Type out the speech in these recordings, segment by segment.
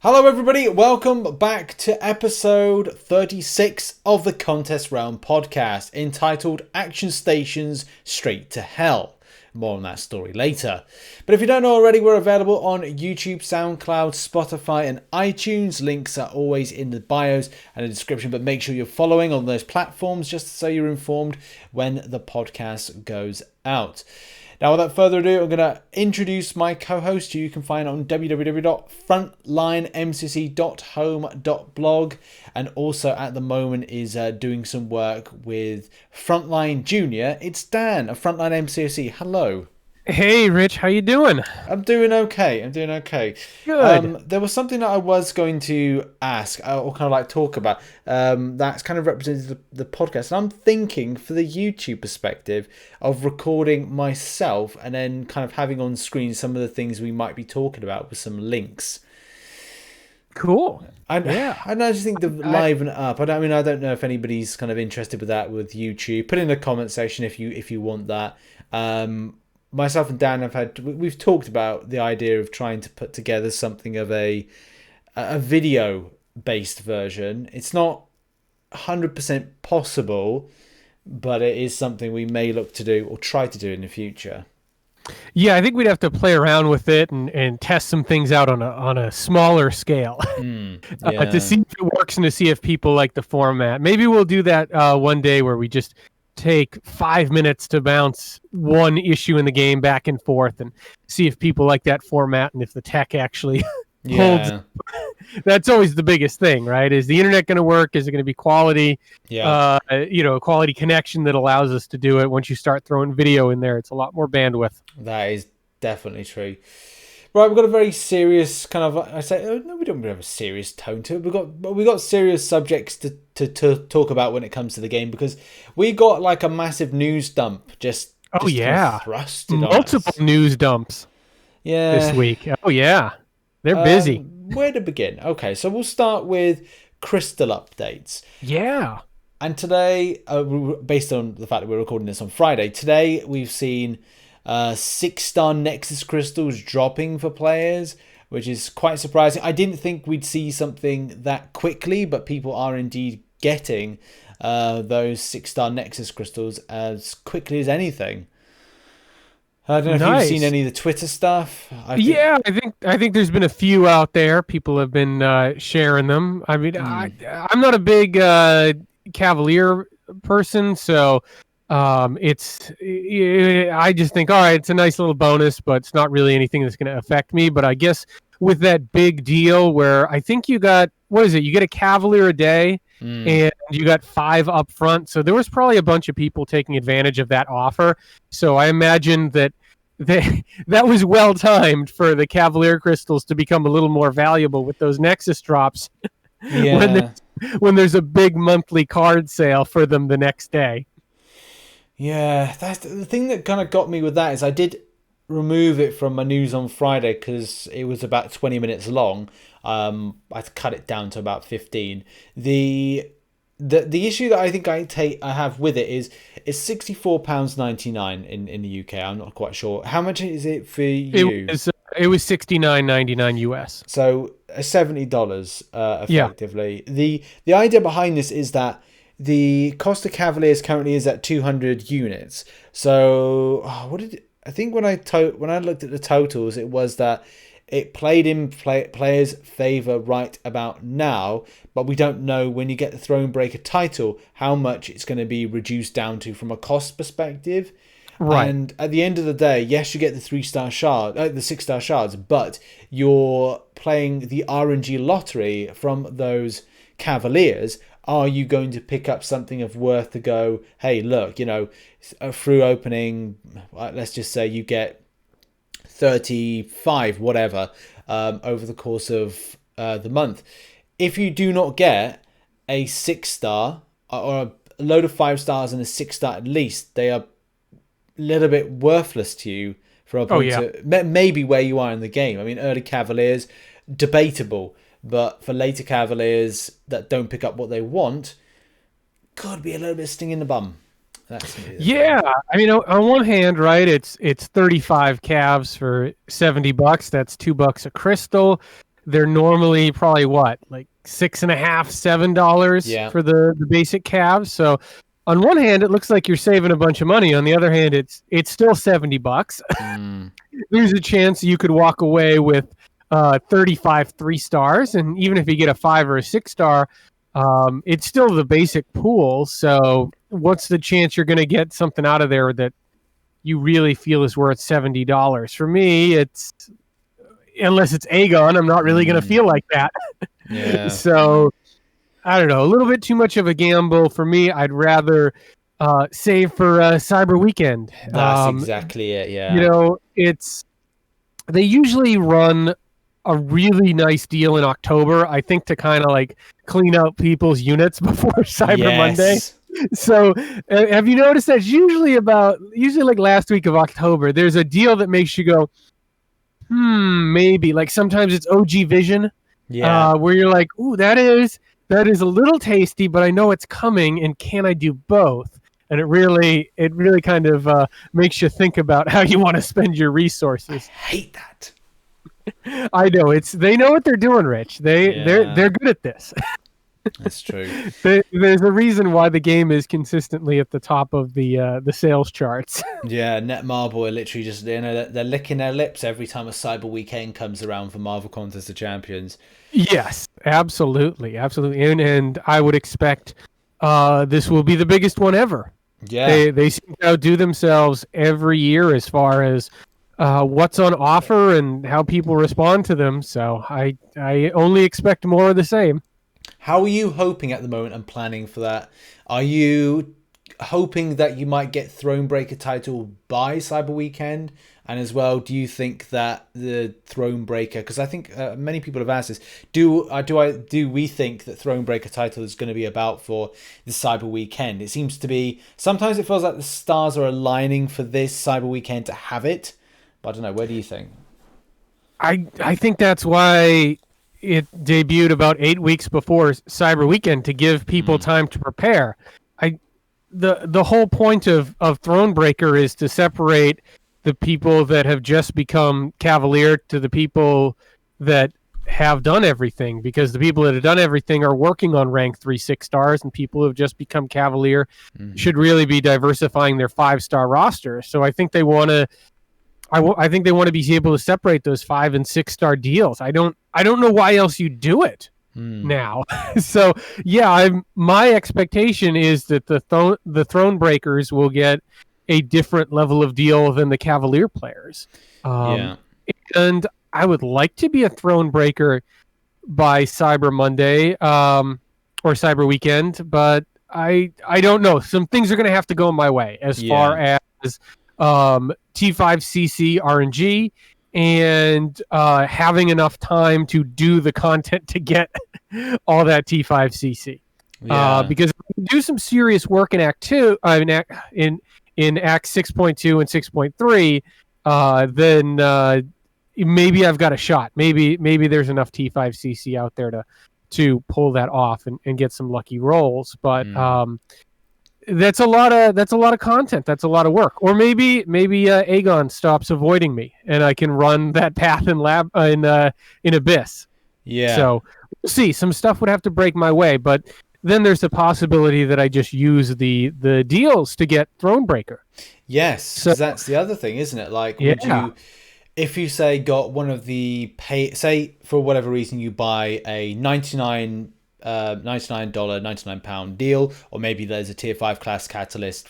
Hello everybody, welcome back to episode 36 of the Contest Realm podcast, entitled Action Stations Straight to Hell. More on that story later. But if you don't know already, we're available on YouTube, SoundCloud, Spotify and iTunes. Links are always in the bios and the description, but make sure you're following on those platforms just so you're informed when the podcast goes out. Now, without further ado, I'm going to introduce my co-host, who you can find on www.frontlinemcoc.home.blog, and also at the moment is doing some work with Frontline Junior. It's Dan of Frontline MCOC. Hello. Hey, Rich, how you doing? I'm doing okay. Good. There was something that I was going to ask or kind of like talk about that's kind of represented the podcast. And I'm thinking for the YouTube perspective of recording myself and then kind of having on screen some of the things we might be talking about with some links. Cool. I just think to liven it up. I don't know if anybody's kind of interested with that with YouTube. Put in the comment section if you want that. Myself and Dan we've talked about the idea of trying to put together something of a video based version. It's not 100% possible, but it is something we may look to do or try to do in the future. Yeah, I think we'd have to play around with it and test some things out on a smaller scale to see if it works and to see if people like the format. Maybe we'll do that one day where we just take 5 minutes to bounce one issue in the game back and forth and see if people like that format and if the tech actually holds. That's always the biggest thing, right? Is the internet going to work? Is it going to be quality? A quality connection that allows us to do it. Once you start throwing video in there, it's a lot more bandwidth. That is definitely true. Right, we've got a very serious kind of. No, we don't really have a serious tone to it. We got serious subjects to talk about when it comes to the game, because we got like a massive news dump just kind of thrusted multiple on us. News dumps. Yeah, this week. Oh yeah, they're busy. Where to begin? Okay, so we'll start with crystal updates. Yeah, and today, based on the fact that we're recording this on Friday, today we've seen 6-star Nexus crystals dropping for players, which is quite surprising. I didn't think we'd see something that quickly, but people are indeed getting those 6-star Nexus crystals as quickly as anything. I don't know if you've seen any of the Twitter stuff. I think there's been a few out there. People have been sharing them. I mean, I'm not a big Cavalier person, so I just think, all right, it's a nice little bonus, but it's not really anything that's going to affect me. But I guess with that big deal where I think you got, you get a Cavalier a day and you got 5 up front. So there was probably a bunch of people taking advantage of that offer. So I imagine that was well timed for the Cavalier crystals to become a little more valuable with those Nexus drops when there's a big monthly card sale for them the next day. Yeah, that's the thing that kind of got me with that is I did remove it from my news on Friday because it was about 20 minutes long. I had to cut it down to about 15. The issue that I think I have with it is it's £64.99 in the UK. I'm not quite sure. How much is it for you? It was $69.99 US. So $70 effectively. Yeah. The idea behind this is that the cost of Cavaliers currently is at 200 units. So I think when I looked at the totals, it was that it played in players' favour right about now, but we don't know when you get the Thronebreaker title how much it's going to be reduced down to from a cost perspective. Right. And at the end of the day, yes, you get the 3-star shard, the 6-star shards, but you're playing the RNG lottery from those Cavaliers. Are you going to pick up something of worth to go, hey, look, through opening, let's just say you get 35, whatever, over the course of the month. If you do not get a 6-star or a load of 5 stars and a 6-star at least, they are a little bit worthless to you from a point of maybe where you are in the game. I mean, early Cavaliers, debatable. But for later Cavaliers that don't pick up what they want, could be a little bit sting in the bum. Yeah, I mean, on one hand, right, it's 35 Cavs for $70. That's $2 a crystal. they're normally probably what, like $6.50, $7 Yeah. for the basic calves. So on one hand, it looks like you're saving a bunch of money. On the other hand, it's still $70. There's a chance you could walk away with 35 3-stars, and even if you get a 5 or a 6-star, it's still the basic pool. So what's the chance you're going to get something out of there that you really feel is worth $70? For me, it's, unless it's Aegon, I'm not really going to feel like that. Yeah. So I don't know, a little bit too much of a gamble for me. I'd rather save for Cyber Weekend. That's exactly it. Yeah. You know, they usually run a really nice deal in October, I think, to kind of like clean out people's units before Cyber Monday. So have you noticed that usually like last week of October, there's a deal that makes you go, maybe. Like sometimes it's OG Vision, where you're like, ooh, that is a little tasty, but I know it's coming, and can I do both? And it really kind of makes you think about how you want to spend your resources. I hate that. I know, they know what they're doing, Rich. They're good at this. That's true. There's a reason why the game is consistently at the top of the sales charts. Yeah, Netmarble are literally just, they're licking their lips every time a Cyber Weekend comes around for Marvel Contest of Champions. Yes, absolutely, and I would expect this will be the biggest one ever. Yeah, they seem to outdo themselves every year as far as what's on offer and how people respond to them. So I only expect more of the same. How are you hoping at the moment and planning for that? Are you hoping that you might get Thronebreaker title by Cyber Weekend? And as well, do you think that the Thronebreaker, because I think many people have asked this, do we think that Thronebreaker title is going to be about for the Cyber Weekend? It seems to be, sometimes it feels like the stars are aligning for this Cyber Weekend to have it, but I don't know. Where do you think? I think that's why it debuted about 8 weeks before Cyber Weekend, to give people time to prepare. The whole point of Thronebreaker is to separate the people that have just become Cavalier to the people that have done everything, because the people that have done everything are working on rank 3 6-stars, and people who have just become Cavalier should really be diversifying their 5-star roster. So I think they want to I think they want to be able to separate those 5 and 6-star deals. I don't know why else you do it now. So yeah, my expectation is that the Thronebreakers will get a different level of deal than the Cavalier players. And I would like to be a Thronebreaker by Cyber Monday or Cyber Weekend, but I don't know. Some things are going to have to go my way as far as T5CC RNG and having enough time to do the content to get all that T5CC. Because if we do some serious work in Act 2, in Act 6.2 and 6.3, then maybe I've got a shot. Maybe there's enough T5CC out there to pull that off and get some lucky rolls. But that's a lot of content. That's a lot of work. Or maybe Aegon stops avoiding me and I can run that path in Abyss. Yeah. So we'll see. Some stuff would have to break my way, but then there's the possibility that I just use the deals to get Thronebreaker. Yes, so that's the other thing, isn't it? Like, would you, if you say got one of the say for whatever reason you buy a $99 £99 deal, or maybe there's a tier 5 class catalyst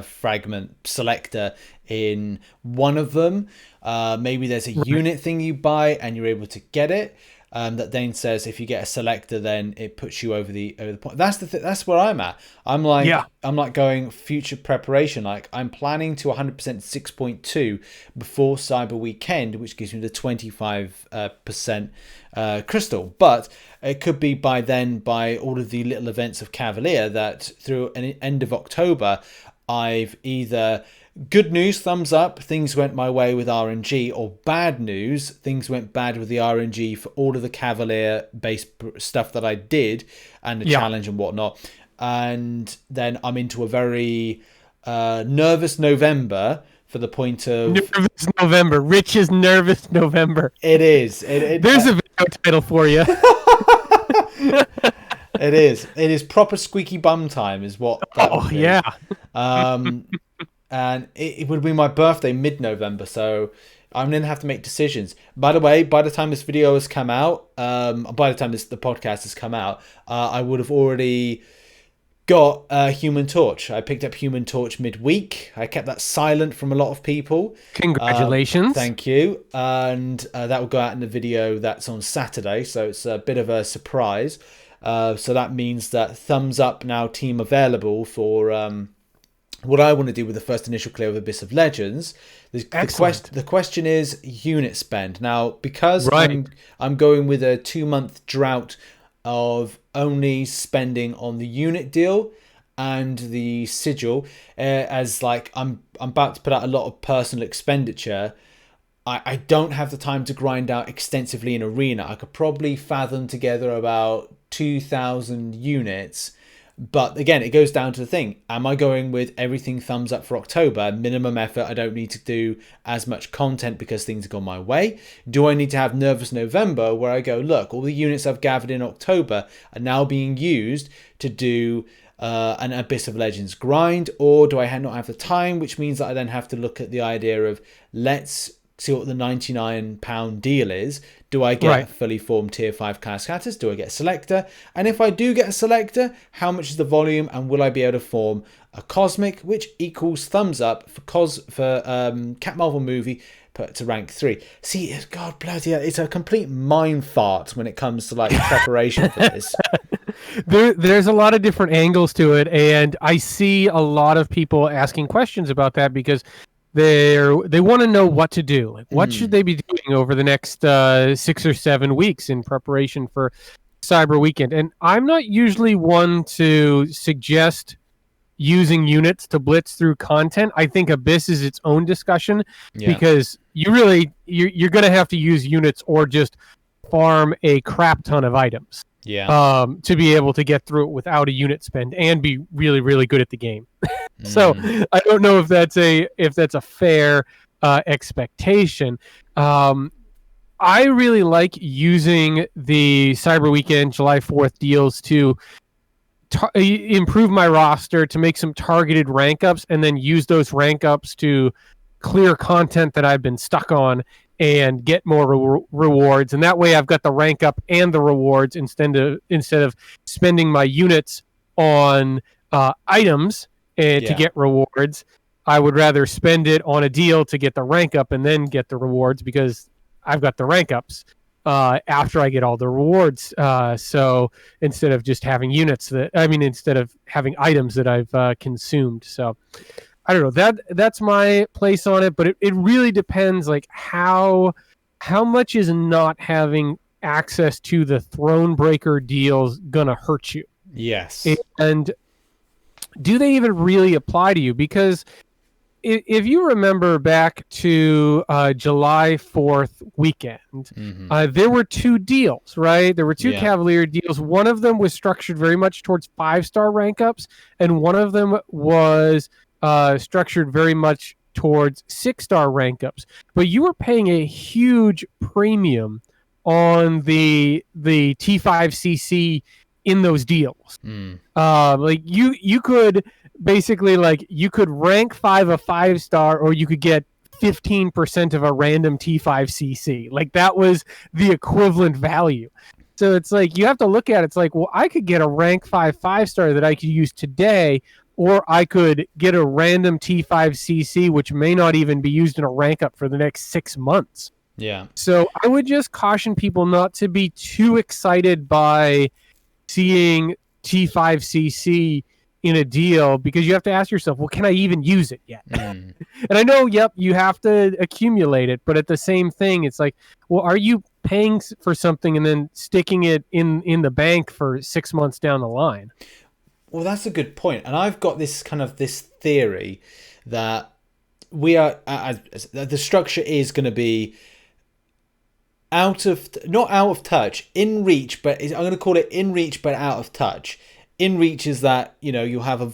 fragment selector in one of them. Maybe there's a unit thing you buy and you're able to get it. That then says if you get a selector, then it puts you over the point. That's that's where I'm at. I'm like going future preparation. Like I'm planning to 100% 6.2 before Cyber Weekend, which gives me the 25% crystal. But it could be by then, by all of the little events of Cavalier, that through an end of October, I've either good news, thumbs up, things went my way with RNG, or bad news, things went bad with the RNG for all of the Cavalier-based stuff that I did, and the challenge and whatnot. And then I'm into a very nervous November, for the point of... Nervous November. Rich's nervous November. It is. There's events title for you. It is. It is proper squeaky bum time, is what that would be. Yeah. And it would be my birthday mid-November, so I'm gonna have to make decisions. By the way, by the time this video has come out, by the time the podcast has come out, I would have already got Human Torch. I picked up Human Torch midweek. I kept that silent from a lot of people. Congratulations. Thank you. And that will go out in the video that's on Saturday, so it's a bit of a surprise. So that means that thumbs up now team available for what I want to do with the first initial clear of Abyss of Legends. The question is unit spend. Now, because I'm going with a 2-month drought of only spending on the unit deal and the sigil, as like I'm about to put out a lot of personal expenditure, I don't have the time to grind out extensively in Arena. I could probably fathom together about 2,000 units. But again, it goes down to the thing. Am I going with everything thumbs up for October? Minimum effort. I don't need to do as much content because things have gone my way. Do I need to have Nervous November where I go, look, all the units I've gathered in October are now being used to do an Abyss of Legends grind? Or do I not have the time, which means that I then have to look at the idea of let's see what the £99 deal is. Do I get a fully formed tier 5 class scatters? Do I get a selector? And if I do get a selector, how much is the volume? And will I be able to form a cosmic, which equals thumbs up for Cat Marvel movie put to rank 3? See, God bloody hell, it's a complete mind fart when it comes to like preparation for this. There's a lot of different angles to it, and I see a lot of people asking questions about that because they want to know what to do. Like, what should they be doing over the next 6 or 7 weeks in preparation for Cyber Weekend? And I'm not usually one to suggest using units to blitz through content. I think Abyss is its own discussion because you're going to have to use units or just farm a crap ton of items. To be able to get through it without a unit spend and be really, really good at the game. So I don't know if that's a fair expectation. I really like using the Cyber Weekend July 4th deals to improve my roster, to make some targeted rank ups, and then use those rank ups to clear content that I've been stuck on and get more rewards. And that way I've got the rank up and the rewards instead of spending my units on items to get rewards. I would rather spend it on a deal to get the rank up and then get the rewards because I've got the rank ups after I get all the rewards. So instead of just having instead of having items that I've consumed. So I don't know. That's my place on it, but it really depends like how much is not having access to the Thronebreaker deals gonna hurt you. Yes. And do they even really apply to you? Because if you remember back to July 4th weekend, there were 2 deals, right? There were 2 Cavalier deals. One of them was structured very much towards 5-star rank ups, and one of them was structured very much towards 6-star rank ups. But you were paying a huge premium on the T5CC in those deals. Like you could basically you could rank 5 a 5-star, or you could get 15% of a random T5CC. Like that was the equivalent value. So it's like you have to look at it. It's like, well, I could get a rank 5 5-star that I could use today, or I could get a random T5CC which may not even be used in a rank up for the next 6 months. Yeah. So I would just caution people not to be too excited by seeing T5CC in a deal, because you have to ask yourself, well, can I even use it yet? And I know, you have to accumulate it, but at the same thing, it's like, well, are you paying for something and then sticking it in the bank for 6 months down the line? Well, that's a good point. And I've got this theory that we are, the structure is going to be not out of touch, in reach, but I'm going to call it in reach, but out of touch. In reach is that, you'll have a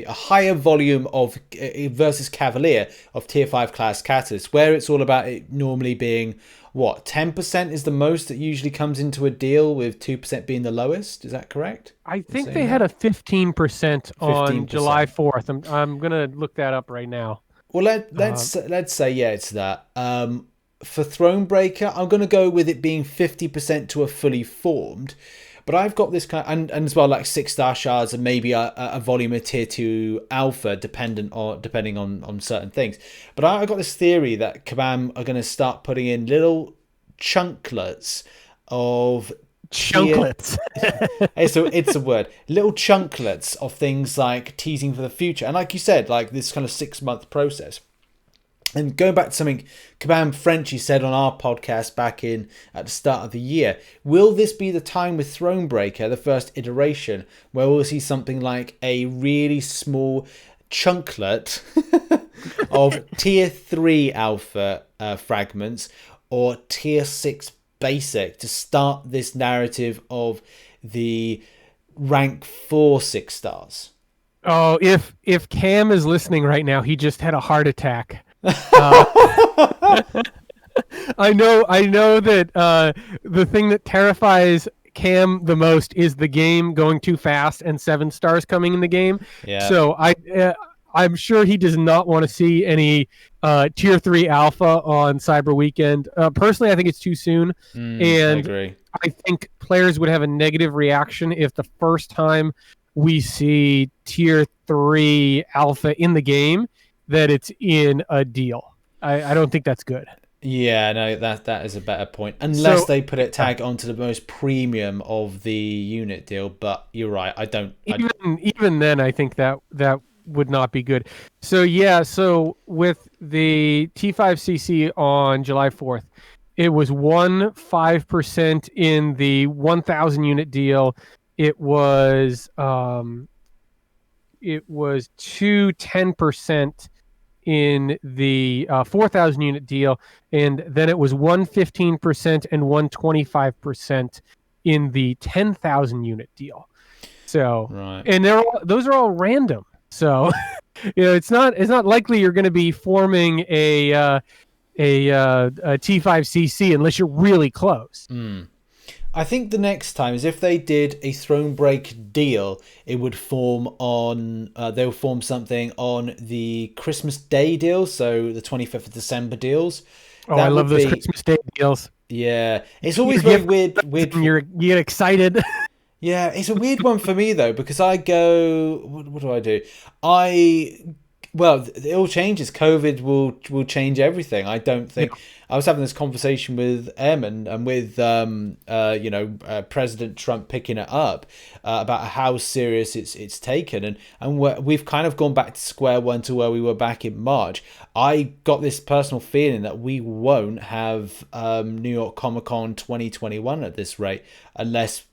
higher volume of versus Cavalier of tier 5 class catalysts, where it's all about it normally being what, 10% is the most that usually comes into a deal, with 2% being the lowest. Is that correct? I think they had a 15% on 15%. July 4th. I'm gonna look that up right now. Well, let's say it's that. For Thronebreaker, I'm gonna go with it being 50% to a fully formed. But I've got this kind of, and as well, like 6-star shards and maybe a volume of tier 2 alpha, depending on certain things. But I got this theory that Kabam are going to start putting in little chunklets of chunklets. So it's a word. Little chunklets of things like teasing for the future, and like you said, like this kind of 6-month process. And going back to something Kabam Frenchy said on our podcast back at the start of the year, will this be the time with Thronebreaker, the first iteration, where we'll see something like a really small chunklet of tier 3 alpha fragments or tier 6 basic to start this narrative of the rank 4 6-stars? Oh, if Cam is listening right now, he just had a heart attack. I know that the thing that terrifies Cam the most is the game going too fast and 7 stars coming in the game. Yeah. So I'm sure he does not want to see any tier 3 alpha on Cyber Weekend. Personally, I think it's too soon, and I agree. I think players would have a negative reaction if the first time we see tier 3 alpha in the game that it's in a deal. I don't think that's good. Yeah, no, that is a better point. Unless they put it tag onto the most premium of the unit deal, but you're right. Even then, I think that would not be good. So yeah, so with the T5CC on July 4th, it was 5% in the 1,000 unit deal. It was 10% in the 4,000 unit deal, and then it was 15% and 25% in the 10,000 unit deal. So, right. And those are all random. So, it's not likely you're going to be forming a T5CC unless you're really close. I think the next time is if they did a Thronebreaker deal, it would form on. They'll form something on the Christmas Day deal, so the 25th of December deals. Oh, I love those Christmas Day deals. Yeah, it's always very weird. You get excited. Yeah, it's a weird one for me though, because I go. What do I do? Well, it all changes. COVID will change everything. I don't think. Yeah. I was having this conversation with Em and with President Trump picking it up about how serious it's taken, and we've kind of gone back to square one to where we were back in March. I got this personal feeling that we won't have New York Comic Con 2021 at this rate unless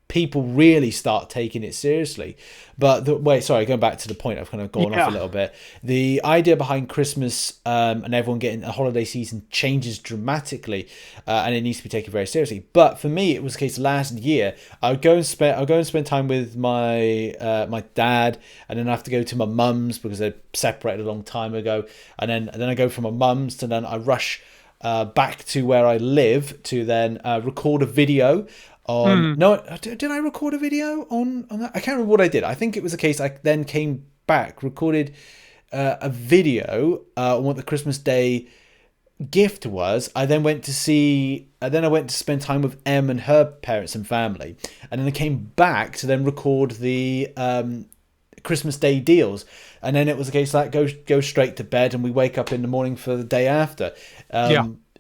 people really start taking it seriously. But going back to the point, I've kind of gone off a little bit. The idea behind Christmas and everyone getting a holiday season changes dramatically, and it needs to be taken very seriously. But for me, it was the case last year. I'll go and spend time with my my dad, and then I have to go to my mum's because they're separated a long time ago, and then I go from my mum's to then I rush back to where I live to then record a video. No, did I record a video on that? I can't remember what I did. I think it was a case I then came back, recorded a video on what the Christmas Day gift was. I went to spend time with Em and her parents and family, and then I came back to then record the Christmas Day deals, and then it was a case like go straight to bed, and we wake up in the morning for the day after.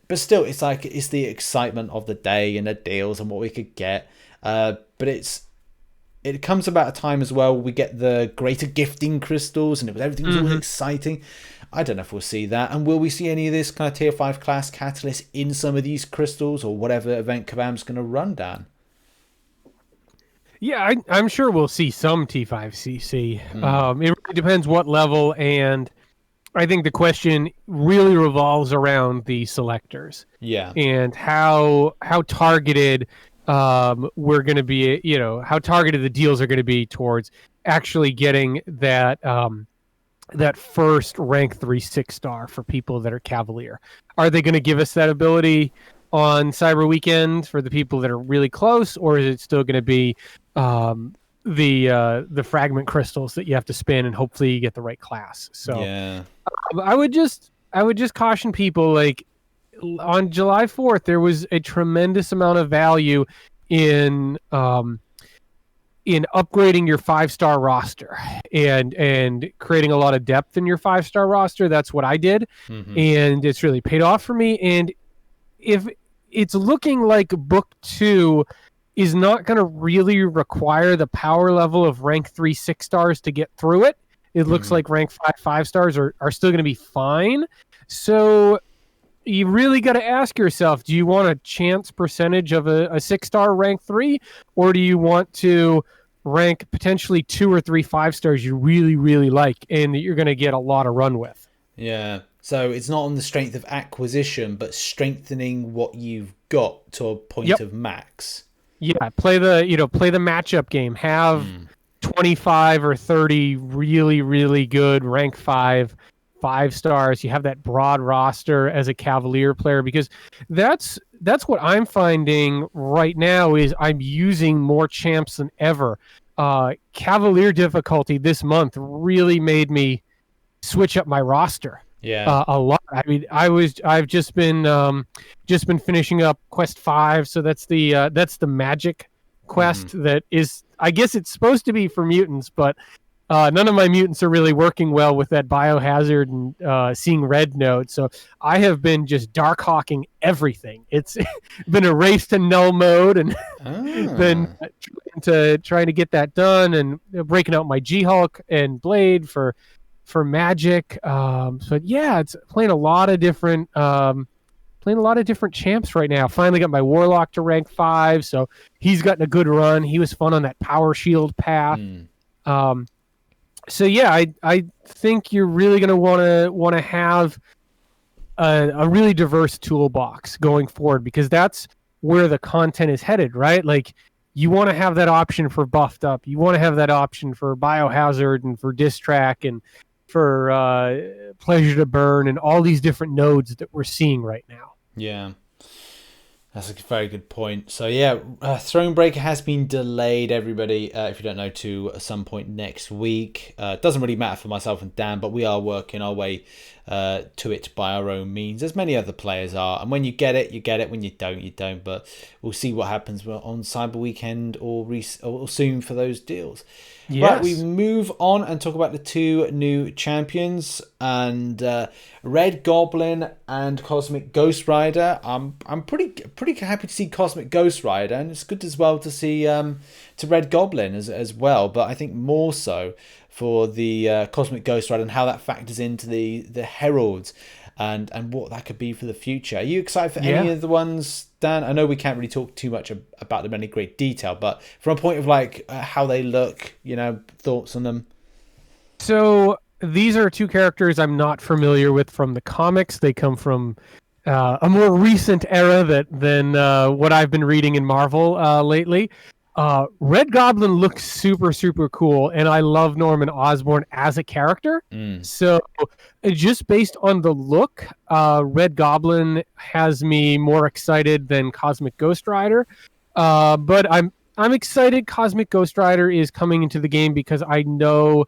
But still, it's like it's the excitement of the day and the deals and what we could get. But it comes about a time as well we get the greater gifting crystals, and everything was all exciting. I don't know if we'll see that, and will we see any of this kind of tier 5 class catalyst in some of these crystals or whatever event Kabam's going to run, Dan? Yeah, I'm sure we'll see some T5CC. It really depends what level, and I think the question really revolves around the selectors. Yeah. And how targeted we're going to be, how targeted the deals are going to be towards actually getting that that first rank 3 6-star for people that are Cavalier. Are they going to give us that ability? on Cyber Weekend for the people that are really close, or is it still going to be the fragment crystals that you have to spin and hopefully you get the right class? So Yeah. I would just caution people, like, on July 4th there was a tremendous amount of value in upgrading your 5-star roster and creating a lot of depth in your 5-star roster. That's what I did, and it's really paid off for me. And if it's looking like Book 2 is not going to really require the power level of rank 3 6-stars to get through it, it looks like rank 5 5-stars are still going to be fine. So you really got to ask yourself, do you want a chance percentage of a 6-star rank 3, or do you want to rank potentially 2 or 3 5-stars you really, really like and that you're going to get a lot of run with? Yeah. So it's not on the strength of acquisition, but strengthening what you've got to a point of max. Yeah, play the matchup game. Have 25 or 30 really, really good rank 5-stars. You have that broad roster as a Cavalier player, because that's what I'm finding right now is I'm using more champs than ever. Cavalier difficulty this month really made me switch up my roster. Yeah. A lot. I mean, I've just been finishing up quest 5, so that's the magic quest that is, I guess it's supposed to be for mutants, but none of my mutants are really working well with that biohazard and seeing red node. So I have been just dark hawking everything. It's been a race to null mode and been trying to get that done, and breaking out my G-Hulk and Blade for magic. So yeah, it's playing a lot of different champs right now. Finally got my Warlock to rank 5, so he's gotten a good run. He was fun on that power shield path. So yeah, I think you're really going to want to have a really diverse toolbox going forward, because that's where the content is headed, right? Like, you want to have that option for buffed up. You want to have that option for biohazard and for diss track and for pleasure to burn and all these different nodes that we're seeing right now. Yeah. That's a very good point. So yeah, Thronebreaker has been delayed, everybody, if you don't know, to some point next week. It doesn't really matter for myself and Dan, but we are working our way to it by our own means, as many other players are. And when you get it, you get it. When you don't, you don't. But we'll see what happens on Cyber Weekend or soon for those deals. Yes. Right, we move on and talk about the 2 new champions, and Red Goblin and Cosmic Ghost Rider. I'm pretty happy to see Cosmic Ghost Rider, and it's good as well to see to Red Goblin as well. But I think more so for the Cosmic Ghost Rider and how that factors into the Heralds and what that could be for the future. Are you excited for any of the ones, Dan? I know we can't really talk too much about them in any great detail, but from a point of like how they look, thoughts on them. So these are 2 characters I'm not familiar with from the comics. They come from a more recent era than what I've been reading in Marvel lately. Red Goblin looks super, super cool, and I love Norman Osborn as a character. So just based on the look, Red Goblin has me more excited than Cosmic Ghost Rider. But I'm excited Cosmic Ghost Rider is coming into the game, because I know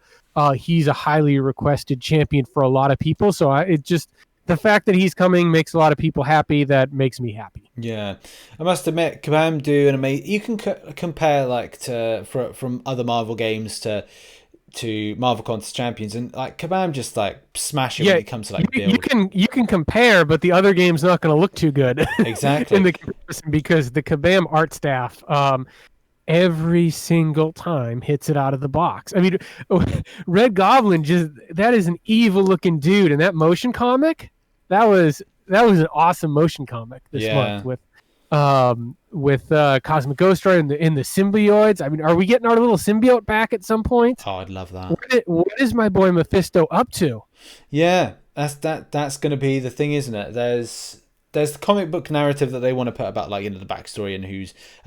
he's a highly requested champion for a lot of people. So the fact that he's coming makes a lot of people happy. That makes me happy. Yeah, I must admit, Kabam do an amazing. You can compare like from other Marvel games to Marvel Contest Champions, and like Kabam just like smash it when it comes to like build. You can compare, but the other game's not going to look too good. Exactly. In the comparison, because the Kabam art staff every single time hits it out of the box. I mean, Red Goblin, that is an evil looking dude, and that motion comic, that was an awesome motion comic this month with Cosmic Ghost Rider in the symbiotes. I mean, are we getting our little symbiote back at some point? Oh, I'd love that. What is my boy Mephisto up to? Yeah, that's going to be the thing, isn't it? There's the comic book narrative that they want to put about like the backstory and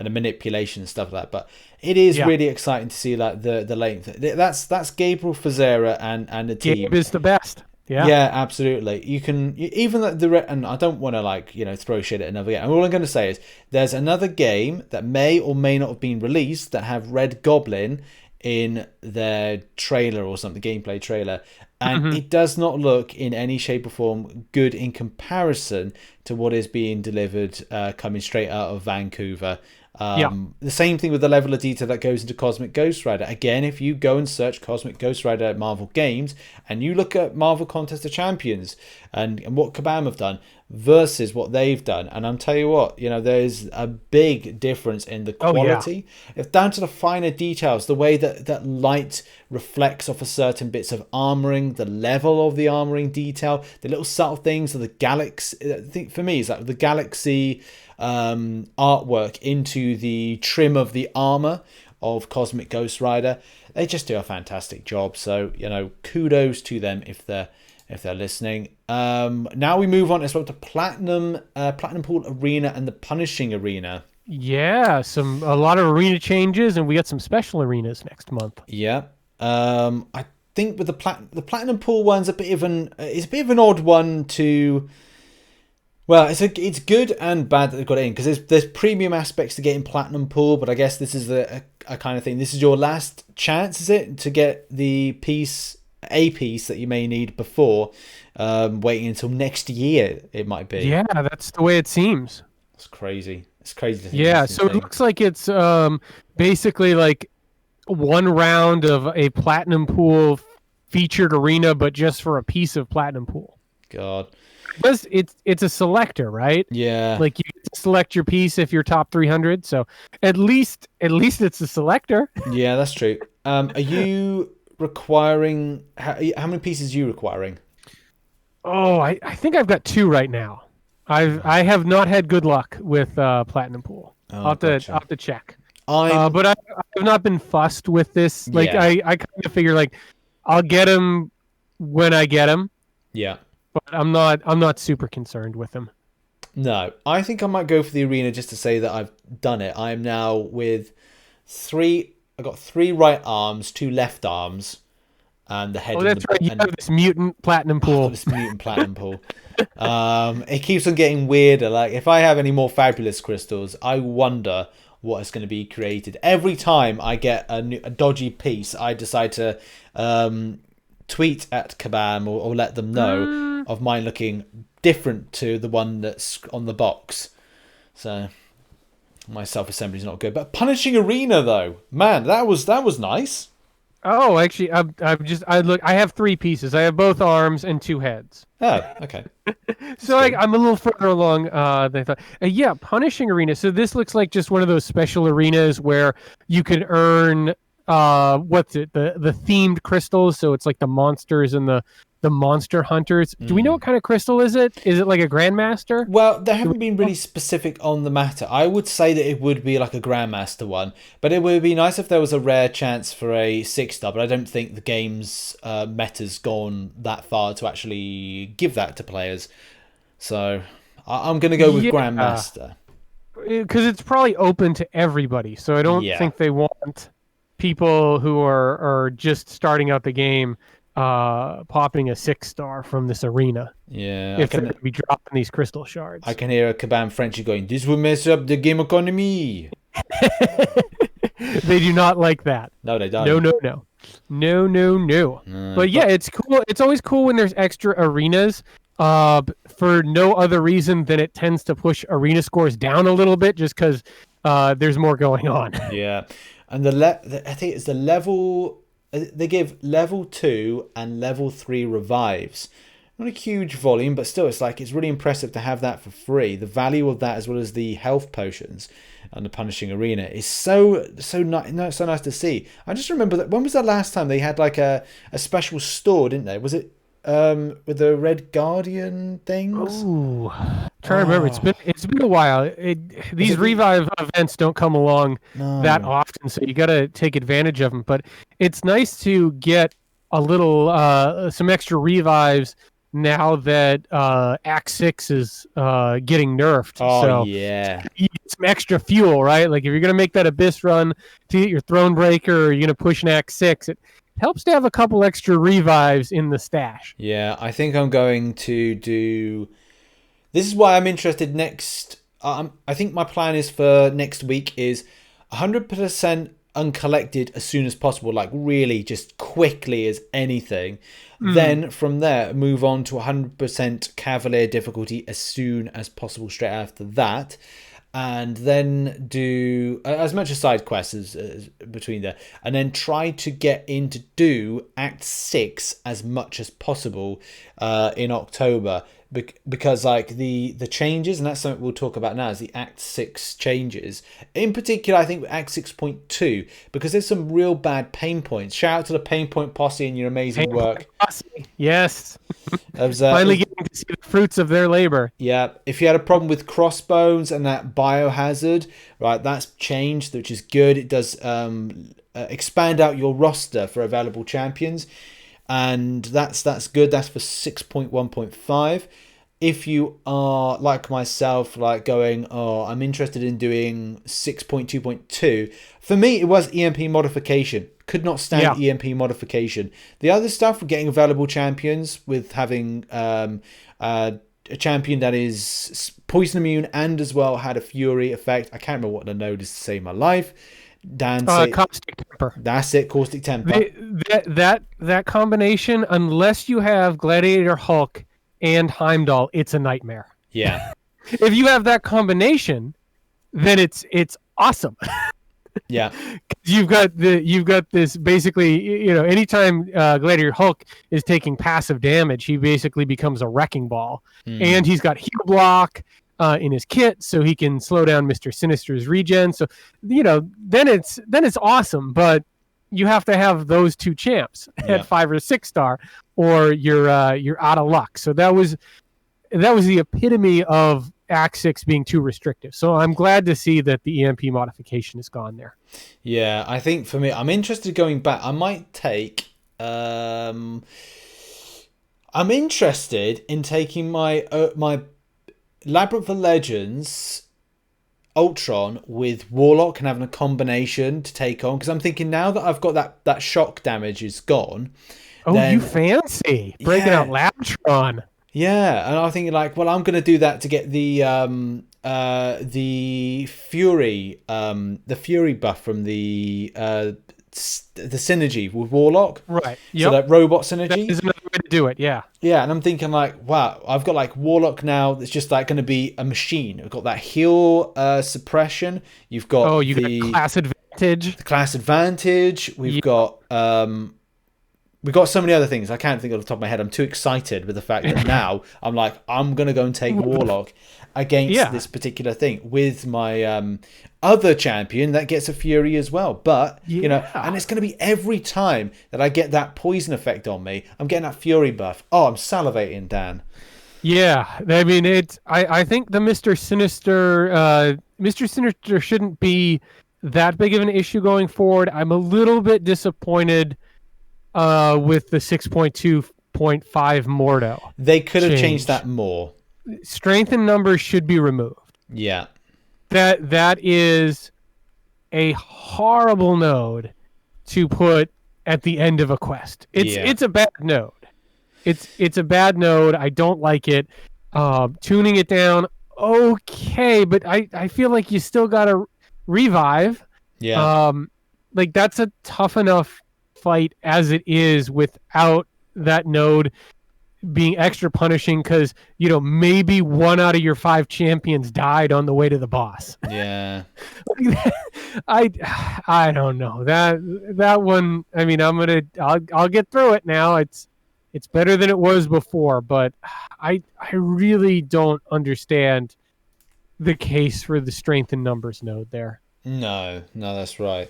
the manipulation and stuff like that. But it is really exciting to see like the length. That's Gabriel Fazera and the team. Gabe is the best. Yeah, absolutely. You can even and I don't want to throw shit at another game. And all I'm going to say is there's another game that may or may not have been released that have Red Goblin in their trailer or something, gameplay trailer, and it does not look in any shape or form good in comparison to what is being delivered coming straight out of Vancouver. The same thing with the level of detail that goes into Cosmic Ghost Rider. Again, if you go and search Cosmic Ghost Rider Marvel Games and you look at Marvel Contest of Champions and what Kabam have done versus what they've done, and I'm telling you what, there's a big difference in the quality. If down to the finer details, the way that light reflects off of certain bits of armoring, the level of the armoring detail, the little subtle things of the galaxy. I think for me, it's like the galaxy artwork into the trim of the armor of Cosmic Ghost Rider. They just do a fantastic job. So kudos to them if they're listening. Now we move on to Platinumpool Arena and the Punishing Arena. Yeah, a lot of arena changes, and we got some special arenas next month. Yeah. I think with the Platinumpool one's a bit of an odd one to. Well, it's good and bad that they've got it in because there's premium aspects to getting Platinumpool, but I guess this is a kind of thing. This is your last chance, is it, to get a piece that you may need before waiting until next year? It might be. Yeah, that's the way it seems. It's crazy. It's crazy to think. Yeah, so it looks like it's basically like one round of a Platinumpool featured arena, but just for a piece of Platinumpool. God. It's a selector, right? Yeah. Like you get to select your piece if you're top 300. So at least it's a selector. Yeah, that's true. Are you requiring how many pieces are you requiring? Oh, I think I've got 2 right now. I have not had good luck with Platinumpool. I'll have to check. But I have not been fussed with this. Like I kind of figure like I'll get them when I get them. Yeah. But I'm not super concerned with them. No, I think I might go for the arena just to say that I've done it. I am now with 3. I got 3 right arms, 2 left arms, and the head. Oh, that's right. You have this mutant Platinumpool. This mutant Platinumpool. It keeps on getting weirder. Like if I have any more fabulous crystals, I wonder what is going to be created. Every time I get a dodgy piece, I decide to tweet at Kabam or let them know of mine looking different to the one that's on the box. So my self-assembly is not good. But Punishing Arena though, man, that was nice. Oh, actually, I have 3 pieces. I have both arms and 2 heads. Oh, okay. So I'm a little further along than I thought. Yeah, Punishing Arena. So this looks like just one of those special arenas where you can earn the themed crystals. So it's like the monsters and the monster hunters. Do we know what kind of crystal is it? Is it like a Grandmaster? Well, they haven't been really specific on the matter. I would say that it would be like a Grandmaster one, but it would be nice if there was a rare chance for a 6-star, but I don't think the game's meta's gone that far to actually give that to players. So I'm going to go with Grandmaster. Because it's probably open to everybody, so I don't think they want people who are just starting out the game popping a 6-star from this arena. Yeah, if they're going to be dropping these crystal shards. I can hear a Kabam Frenchie going, "This will mess up the game economy." They do not like that. No, they don't. No. But yeah, it's cool. It's always cool when there's extra arenas. For no other reason than it tends to push arena scores down a little bit, just because there's more going on. Yeah, and I think it's the level. They give level 2 and level 3 revives. Not a huge volume, but still, it's really impressive to have that for free. The value of that, as well as the health potions and the Punishing Arena, is so nice to see. I just remember that when was the last time they had like a special store, didn't they? Was it with the Red Guardian things? Ooh, trying to remember. It's been a while. These revive events don't come along that often, so you got to take advantage of them. But it's nice to get a little some extra revives now that Act 6 is getting nerfed. Oh, so yeah. You get some extra fuel, right? Like if you're gonna make that Abyss run to get your Thronebreaker, or you're gonna push an Act 6, helps to have a couple extra revives in the stash. Yeah, I think I'm going to do. This is why I'm interested next. I think my plan is for next week is 100% uncollected as soon as possible, like really just quickly as anything. Then from there, move on to 100% Cavalier difficulty as soon as possible straight after that. And then do as much as side quests as between there, and then try to get in to do Act 6 as much as possible in October, because like the changes, and that's something we'll talk about now, is the Act 6 changes. In particular, I think Act 6.2, because there's some real bad pain points. Shout out to the Pain Point Posse and your amazing work. Yes. Finally getting to see the fruits of their labor. Yeah, if you had a problem with crossbones and that biohazard, right, that's changed, which is good. It does expand out your roster for available champions, and that's good. That's for 6.1.5. If you are like myself, like going, oh, I'm interested in doing 6.2.2. For me, it was EMP modification. Could not stand EMP modification. The other stuff, getting available champions with having a champion that is poison immune and as well had a fury effect. I can't remember what the node is to save my life. Dan said, Caustic Temper. That's it, Caustic Temper. That combination, unless you have Gladiator Hulk and Heimdall, it's a nightmare. Yeah. If you have that combination, then it's awesome. Yeah. You've got this basically, anytime Gladiator Hulk is taking passive damage, he basically becomes a wrecking ball. And he's got heal block in his kit, so he can slow down Mr. Sinister's regen. So, then it's awesome, but you have to have those two champs at 5 or 6 star, or you're out of luck. So that was the epitome of Act 6 being too restrictive. So I'm glad to see that the EMP modification is gone there. Yeah, I think for me, I'm interested going back. I might take. I'm interested in taking my Labyrinth of Legends Ultron with Warlock and having a combination to take on, because I'm thinking now that I've got that shock damage is gone. Oh, then, you fancy breaking out Labtron. Yeah, and I'm thinking like, well, I'm going to do that to get the Fury buff from the synergy with Warlock. Right. Yep. So that robot synergy. That is another way to do it, yeah. Yeah, and I'm thinking like, wow, I've got like Warlock now that's just like going to be a machine. We've got that heal suppression. You've got got class advantage. The class advantage. We've got we've got so many other things. I can't think off the top of my head. I'm too excited with the fact that now I'm like, I'm going to go and take Warlock against this particular thing with my other champion that gets a fury as well. But, and it's going to be every time that I get that poison effect on me, I'm getting that fury buff. Oh, I'm salivating, Dan. Yeah, I mean, I think the Mr. Sinister shouldn't be that big of an issue going forward. I'm a little bit disappointed with the 6.2.5 Mordo. They could have changed that more. Strength and numbers should be removed. Yeah. That is a horrible node to put at the end of a quest. It's a bad node. It's a bad node. I don't like it. Tuning it down, okay, but I feel like you still gotta revive. Yeah. Like that's a tough enough fight as it is without that node being extra punishing, because maybe 1 out of your 5 champions died on the way to the boss. Yeah. I don't know that one. I mean, I'll get through it now. It's better than it was before, but I really don't understand the case for the strength and numbers node there. No, that's right.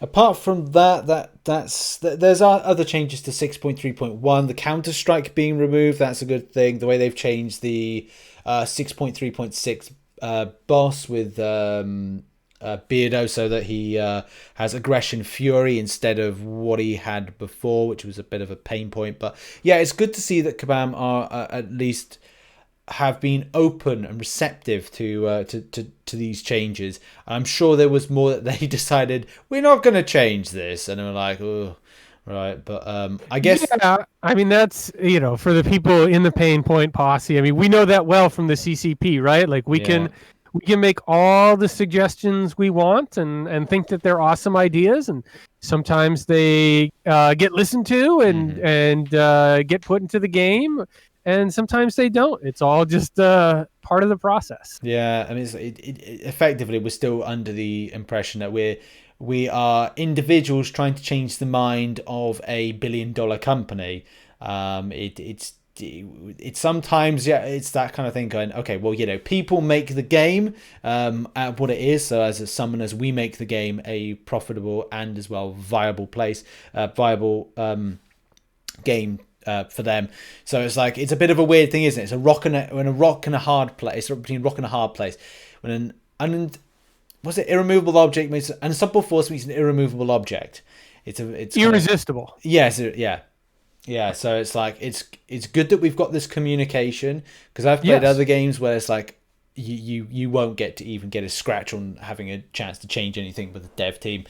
Apart from there's other changes to 6.3.1. The Counter-Strike being removed, that's a good thing. The way they've changed the 6.3.6 boss with Beardo, so that he has Aggression Fury instead of what he had before, which was a bit of a pain point. But yeah, it's good to see that Kabam are at least have been open and receptive to these changes. I'm sure there was more that they decided, we're not going to change this, and they were like, oh, right? But I guess Yeah, I mean that's for the people in the pain point posse. I mean we know that well from the CCP, right? Like yeah. we can make all the suggestions we want and think that they're awesome ideas, and sometimes they get listened to and get put into the game, and sometimes they don't. It's all just part of the process. Yeah, I mean, effectively, we're still under the impression that we are individuals trying to change the mind of a $1 billion company. It's sometimes, yeah, it's that kind of thing going, okay, well, people make the game at what it is. So as someone, as we make the game a profitable and as well viable game for them. So it's like, it's a bit of a weird thing, isn't it? It's a rock and a hard place. It's between rock and a hard place. When was it irremovable object means an unstoppable force means an irremovable object. It's irresistible. Yes, yeah. So it's like it's good that we've got this communication, because I've played other games where it's like you won't get to even get a scratch on having a chance to change anything with the dev team.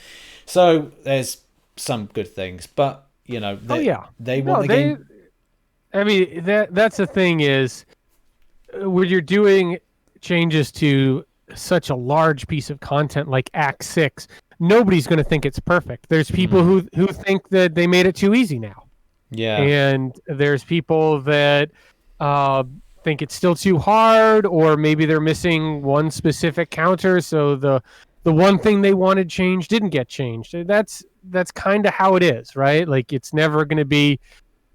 So there's some good things, but they want the game. I mean that's the thing is when you're doing changes to such a large piece of content like Act 6, nobody's going to think it's perfect. There's people who think that they made it too easy now. Yeah. And there's people that think it's still too hard, or maybe they're missing one specific counter, so the one thing they wanted changed didn't get changed. That's kind of how it is, right? Like it's never going to be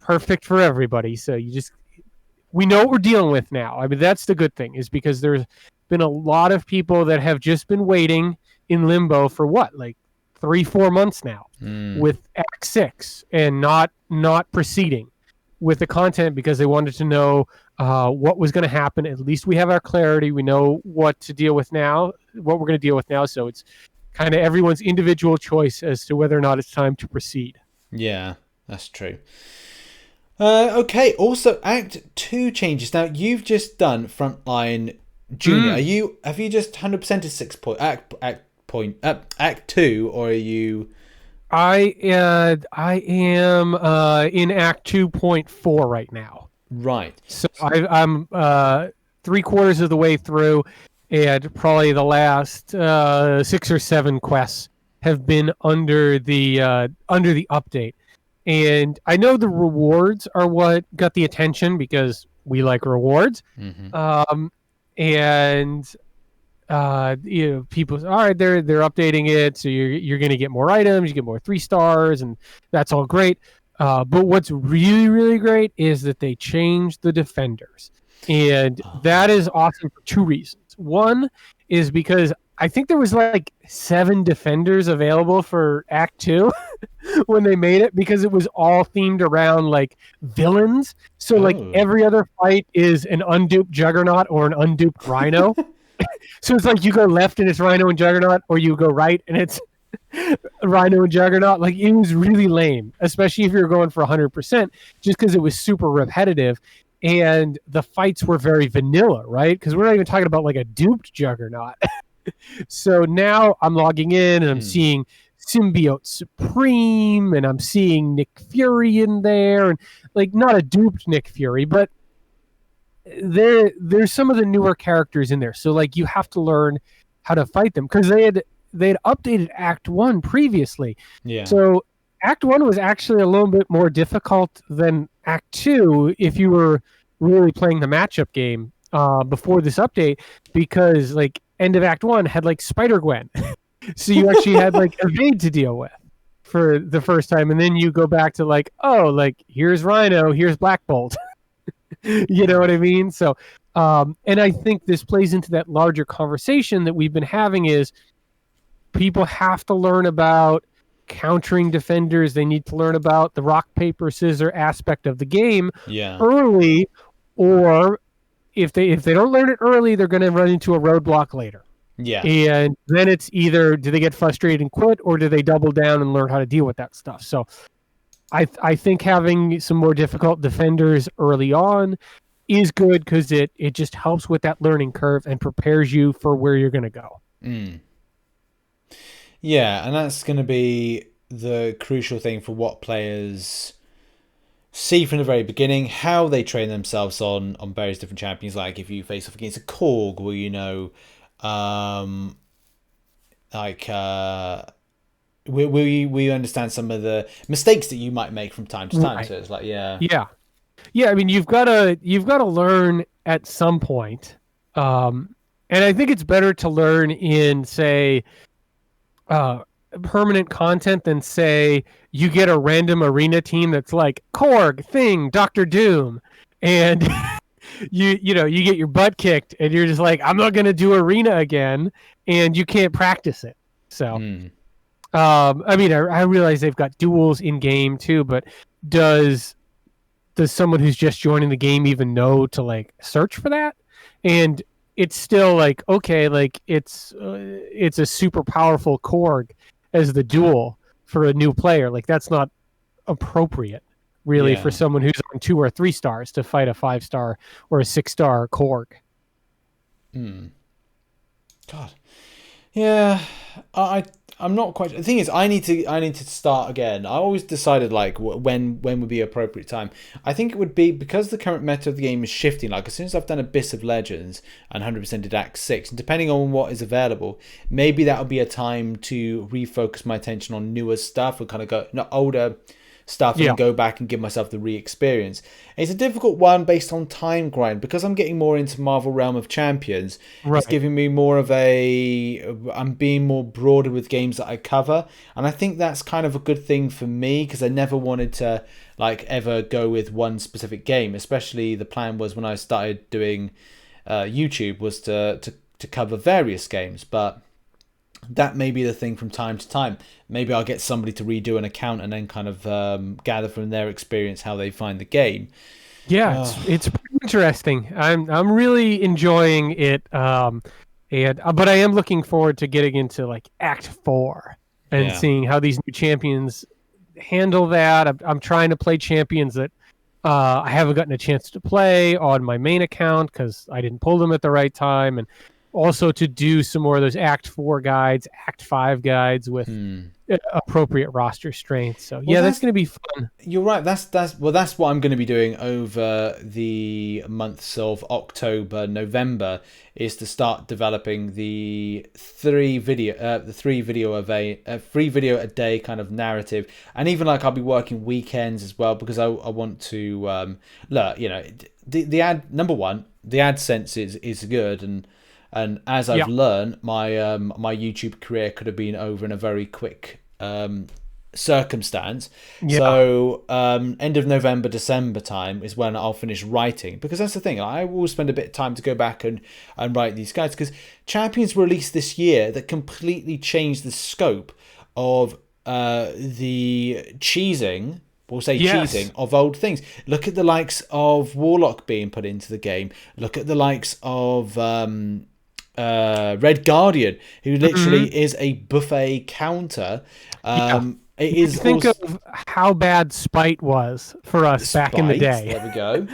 perfect for everybody. So we know what we're dealing with now. I mean, that's the good thing, is because there's been a lot of people that have just been waiting in limbo for like 3-4 months now with Act 6 and not proceeding with the content because they wanted to know what was going to happen. At least we have our clarity. We know what to deal with now, what we're going to deal with now. So it's kind of everyone's individual choice as to whether or not it's time to proceed. Yeah, that's true. Okay, also Act 2 changes. Now, you've just done Frontline Junior. Have you just 100% to 6 point Act 2, or are you? I am in Act 2.4 right now. Right. So I'm 3/4 of the way through, and probably the last 6 or 7 quests have been under the update. And I know the rewards are what got the attention because we like rewards. And people, all right, they're updating it, so you're going to get more items, you get more 3 stars, and that's all great. But what's really, really great is that they changed the defenders, and that is awesome for 2 reasons. One is because I think there was like 7 defenders available for Act 2 when they made it, because it was all themed around like villains. So like every other fight is an unduped Juggernaut or an unduped Rhino. So it's like you go left and it's Rhino and Juggernaut, or you go right and it's Rhino and Juggernaut. Like it was really lame, especially if you're going for 100%, just because it was super repetitive. And the fights were very vanilla, right? Because we're not even talking about like a duped Juggernaut. So now I'm logging in and I'm seeing Symbiote Supreme, and I'm seeing Nick Fury in there, and like not a duped Nick Fury, but there's some of the newer characters in there. So like you have to learn how to fight them, because they had updated Act 1 previously. Yeah. So Act 1 was actually a little bit more difficult than Act 2 if you were really playing the matchup game before this update, because like end of Act 1 had like Spider-Gwen. So you actually had like evade to deal with for the first time, and then you go back to like, oh, like here's Rhino, here's Black Bolt. You know what I mean? So and I think this plays into that larger conversation that we've been having, is people have to learn about countering defenders. They need to learn about the rock, paper, scissors aspect of the game early, or if they don't learn it early, they're going to run into a roadblock later. Yeah. And then it's either do they get frustrated and quit, or do they double down and learn how to deal with that stuff. So I think having some more difficult defenders early on is good, because it just helps with that learning curve and prepares you for where you're going to go. Yeah, and that's going to be the crucial thing for what players see from the very beginning, how they train themselves on various different champions. Like if you face off against a Korg, will you know, like will you understand some of the mistakes that you might make from time to time? Right. So it's like yeah. I mean, you've got to learn at some point. And I think it's better to learn in, say, permanent content than, say, you get a random arena team that's like Korg, Thing, Doctor Doom, and you get your butt kicked, and you're just like, I'm not going to do arena again, and you can't practice it. So, I mean, I realize they've got duels in game too, but does someone who's just joining the game even know to like search for that? And it's still like, okay, like it's a super powerful Korg as the duel for a new player. Like that's not appropriate really for someone who's on 2 or 3 stars to fight a 5-star or a 6-star Korg. God. Yeah, I'm not quite. The thing is, I need to start again. I always decided like when would be appropriate time. I think it would be because the current meta of the game is shifting. Like as soon as I've done Abyss of Legends and 100% did Act 6, and depending on what is available, maybe that would be a time to refocus my attention on newer stuff and kind of go not older stuff and go back and give myself the re-experience. It's a difficult one based on time grind because I'm getting more into Marvel Realm of Champions. Right. It's giving me more of I'm being more broader with games that I cover, and I think that's kind of a good thing for me because I never wanted to like ever go with one specific game. Especially the plan was when I started doing YouTube was to cover various games, but that may be the thing from time to time. Maybe I'll get somebody to redo an account and then kind of gather from their experience how they find the game. Yeah, it's interesting. I'm really enjoying it, but I am looking forward to getting into like Act 4 and seeing how these new champions handle that. I'm trying to play champions that I haven't gotten a chance to play on my main account because I didn't pull them at the right time, and also to do some more of those Act 4 guides, Act 5 guides with appropriate roster strength. So that's going to be fun. You're right. That's what I'm going to be doing over the months of October, November, is to start developing the 3 video a day kind of narrative, and even like I'll be working weekends as well because I want to look. You know, the ad number one, the AdSense is good and as I've learned, my YouTube career could have been over in a very quick circumstance. So end of November, December time is when I'll finish writing, because that's the thing. I will spend a bit of time to go back and write these guides, because Champions released this year that completely changed the scope of the cheesing. We'll say cheating of old things. Look at the likes of Warlock being put into the game. Look at the likes of Red Guardian, who literally is a buffet counter. It is. Think of how bad Spite was for us back in the day. There we go.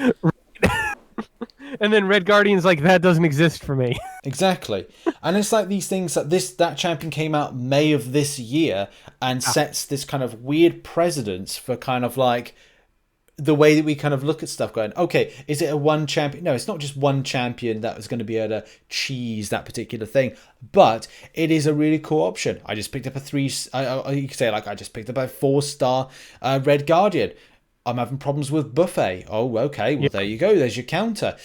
And then Red Guardian's like, that doesn't exist for me. Exactly. And it's like these things that champion came out May of this year and sets this kind of weird precedence for kind of like the way that we kind of look at stuff going, okay, is it a one champion? No, it's not just one champion that was going to be able to cheese that particular thing, but it is a really cool option. I just picked up you could say like I just picked up a 4-star Red Guardian. I'm having problems with buffet. Oh, okay. Well, there you go. There's your counter.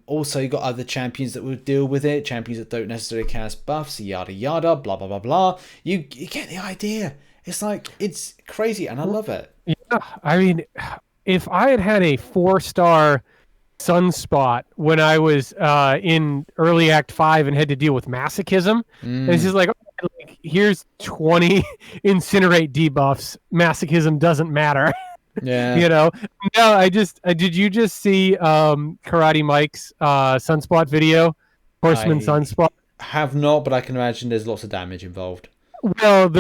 Also, you got other champions that will deal with it. Champions that don't necessarily cast buffs. Yada yada. Blah blah blah blah. You get the idea. It's like it's crazy, and I love it. Yeah, I mean, if I had a 4-star Sunspot when I was in early Act 5 and had to deal with masochism, and it's just like, here's 20 incinerate debuffs. Masochism doesn't matter. Yeah. You know, no, did you just see Karate Mike's Sunspot video? Horseman Sunspot? Have not, but I can imagine there's lots of damage involved. Well,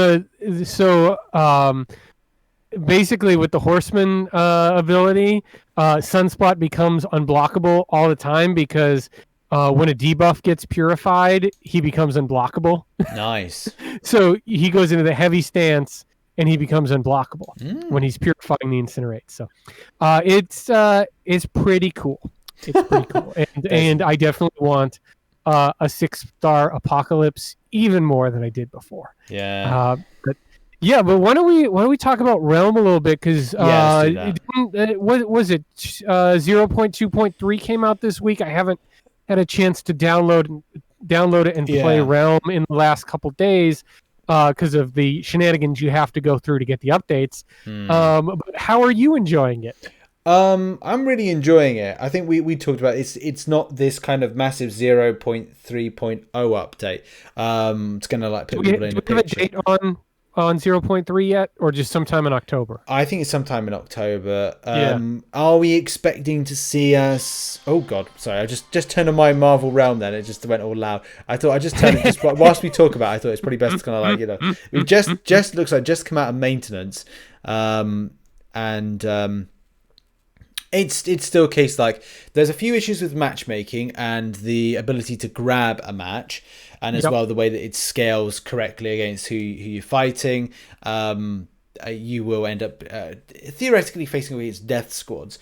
basically with the Horseman ability, Sunspot becomes unblockable all the time because when a debuff gets purified, he becomes unblockable. Nice. So he goes into the heavy stance, and he becomes unblockable when he's purifying the incinerate. So it's pretty cool. It's pretty cool, and I definitely want a 6-star apocalypse even more than I did before. Yeah. But why don't we talk about Realm a little bit, because what was it 0.2.3 came out this week. I haven't had a chance to download it and play Realm in the last couple days because of the shenanigans you have to go through to get the updates. But how are you enjoying it? I'm really enjoying it. I think we talked about it. It's not this kind of massive 0.3.0 update. It's gonna like put people in the picture. Do we have a date on 0.3 yet, or just sometime in October? I think it's sometime in October. Are we expecting to see us? Oh God, sorry, I just turned on my Marvel Realm. Then it just went all loud. I thought I just turned it just whilst we talk about it, I thought it's probably best to kind of like, it just looks like just come out of maintenance, It's still a case like there's a few issues with matchmaking and the ability to grab a match, and as well the way that it scales correctly against who you're fighting. You will end up theoretically facing against death squads.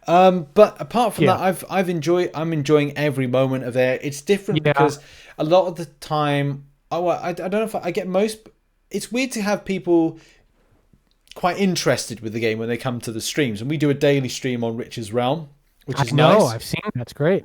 But apart from that, I'm enjoying every moment of it. It's different because a lot of the time, I don't know if I get most. It's weird to have people quite interested with the game when they come to the streams, and we do a daily stream on Rich's Realm, which is nice. I've seen it. That's great,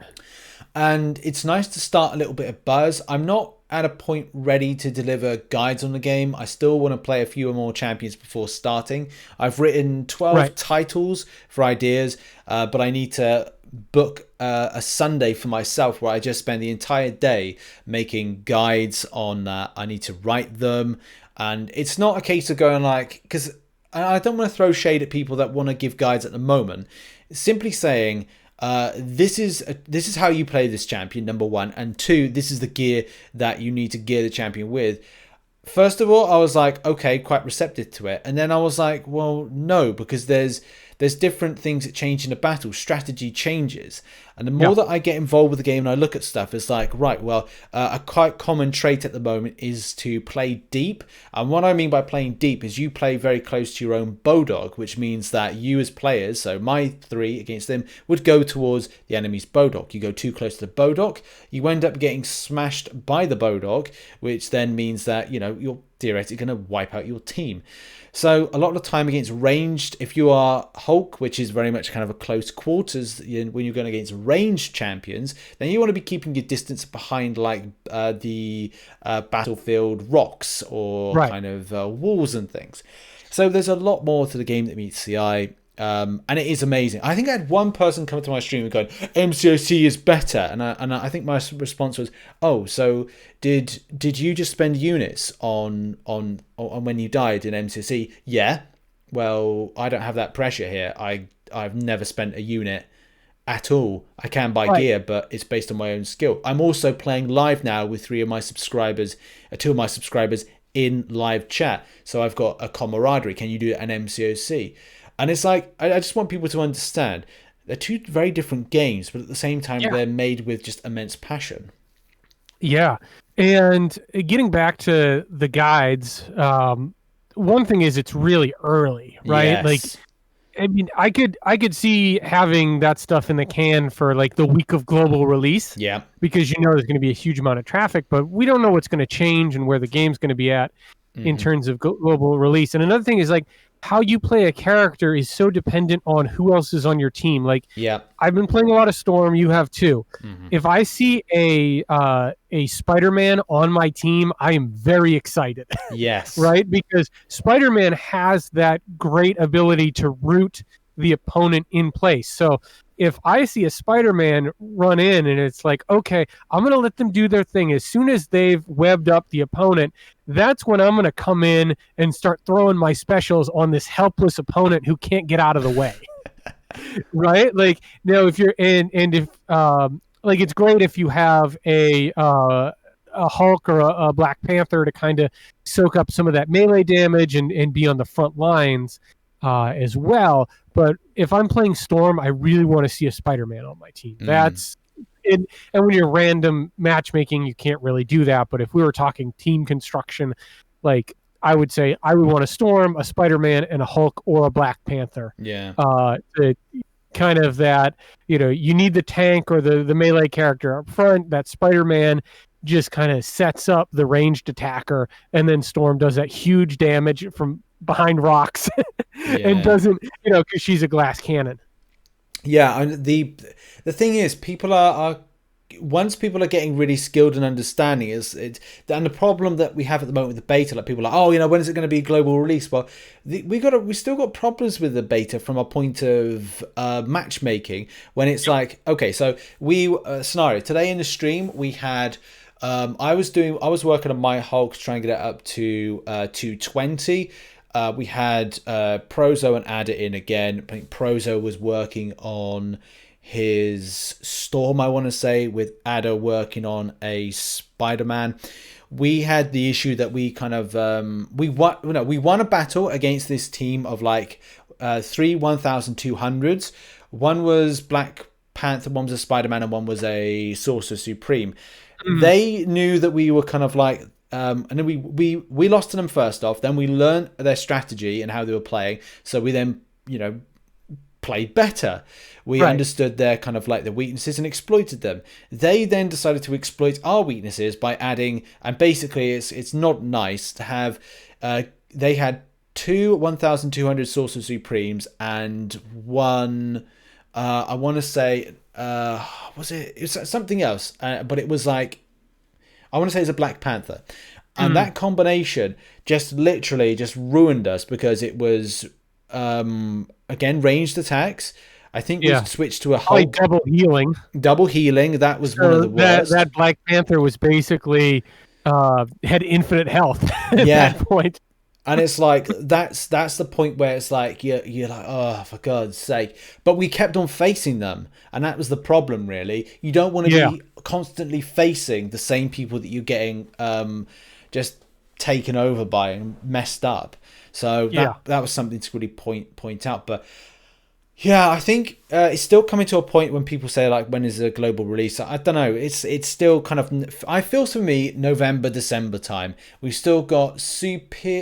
and it's nice to start a little bit of buzz. I'm not at a point ready to deliver guides on the game. I still want to play a few more champions before starting. I've written 12 titles for ideas, but I need to book a Sunday for myself where I just spend the entire day making guides on that. I need to write them, and it's not a case of going like, because I don't want to throw shade at people that want to give guides at the moment. Simply saying, this is how you play this champion, number one, and two, this is the gear that you need to gear the champion with. First of all, I was like, okay, quite receptive to it, and then I was like, well, no, because there's different things that change in a battle. Strategy changes. And the more that I get involved with the game and I look at stuff, it's like, right, well, a quite common trait at the moment is to play deep. And what I mean by playing deep is you play very close to your own Bodog, which means that you as players, so my 3 against them, would go towards the enemy's Bodog. You go too close to the Bodog, you end up getting smashed by the Bodog, which then means that, you're theoretically going to wipe out your team. So a lot of the time against ranged, if you are Hulk, which is very much kind of a close quarters, when you're going against ranged champions, then you want to be keeping your distance behind like the battlefield rocks or kind of walls and things. So there's a lot more to the game that meets the eye. And it is amazing. I think I had one person come to my stream and going, MCOC is better, and I think my response was, oh, so did you just spend units on when you died in MCOC? Yeah. Well, I don't have that pressure here. I've never spent a unit at all. I can buy gear, but it's based on my own skill. I'm also playing live now with 2 of my subscribers in live chat. So I've got a camaraderie. Can you do an MCOC? And it's like, I just want people to understand they're 2 very different games, but at the same time, they're made with just immense passion. Yeah. And getting back to the guides, one thing is it's really early, right? Yes. Like, I mean, I could see having that stuff in the can for like the week of global release. Yeah. Because there's going to be a huge amount of traffic, but we don't know what's going to change and where the game's going to be at in terms of global release. And another thing is like, how you play a character is so dependent on who else is on your team. Like, I've been playing a lot of Storm. You have too. If I see a Spider-Man on my team, I am very excited. Yes. Right? Because Spider-Man has that great ability to root the opponent in place. So if I see a Spider-Man run in and it's like, okay, I'm going to let them do their thing. As soon as they've webbed up the opponent, that's when I'm going to come in and start throwing my specials on this helpless opponent who can't get out of the way. Right? Like, now if you're in, and if, like, it's great if you have a Hulk or a Black Panther to kind of soak up some of that melee damage and be on the front lines as well. But if I'm playing Storm, I really want to see a Spider-Man on my team. That's it. And when you're random matchmaking, you can't really do that. But if we were talking team construction, like, I would say I would want a Storm, a Spider-Man, and a Hulk or a Black Panther. Yeah. Kind of that, you need the tank or the melee character up front. That Spider-Man just kind of sets up the ranged attacker, and then Storm does that huge damage from behind rocks and doesn't, because she's a glass cannon. Yeah, and the thing is, people are once people are getting really skilled and understanding and the problem that we have at the moment with the beta, like people are like, oh, when is it going to be global release? Well, we still got problems with the beta from a point of matchmaking, when it's like, okay, so scenario today in the stream we had. I was working on my Hulk to try and get it up to 220. We had Prozo and Ada in again. I think Prozo was working on his Storm, I want to say, with Ada working on a Spider-Man. We had the issue that we kind of we won a battle against this team of like 3 1200s. One was Black Panther, one was a Spider-Man, and one was a Sorcerer Supreme. They knew that we were kind of like and then we lost to them first off. Then we learned their strategy and how they were playing. So we then played better. We understood their kind of like the weaknesses and exploited them. They then decided to exploit our weaknesses by adding, and basically it's not nice to have. They had 2 1200 Sorcerer Supremes and one. I want to say. Was it? It was something else, but it was like, I want to say it's a Black Panther, and that combination just literally just ruined us because it was again ranged attacks. I think we switched to a Hulk. Double healing. That was one of the worst. That Black Panther was basically had infinite health at that point. And it's like that's the point where it's like you're like, oh, for God's sake. But we kept on facing them, and that was the problem, really. You don't want to be constantly facing the same people that you're getting just taken over by and messed up. So that was something to really point out. But yeah, I think it's still coming to a point when people say like, when is the global release? I don't know. It's still kind of. I feel for me November, December time. We've still got Super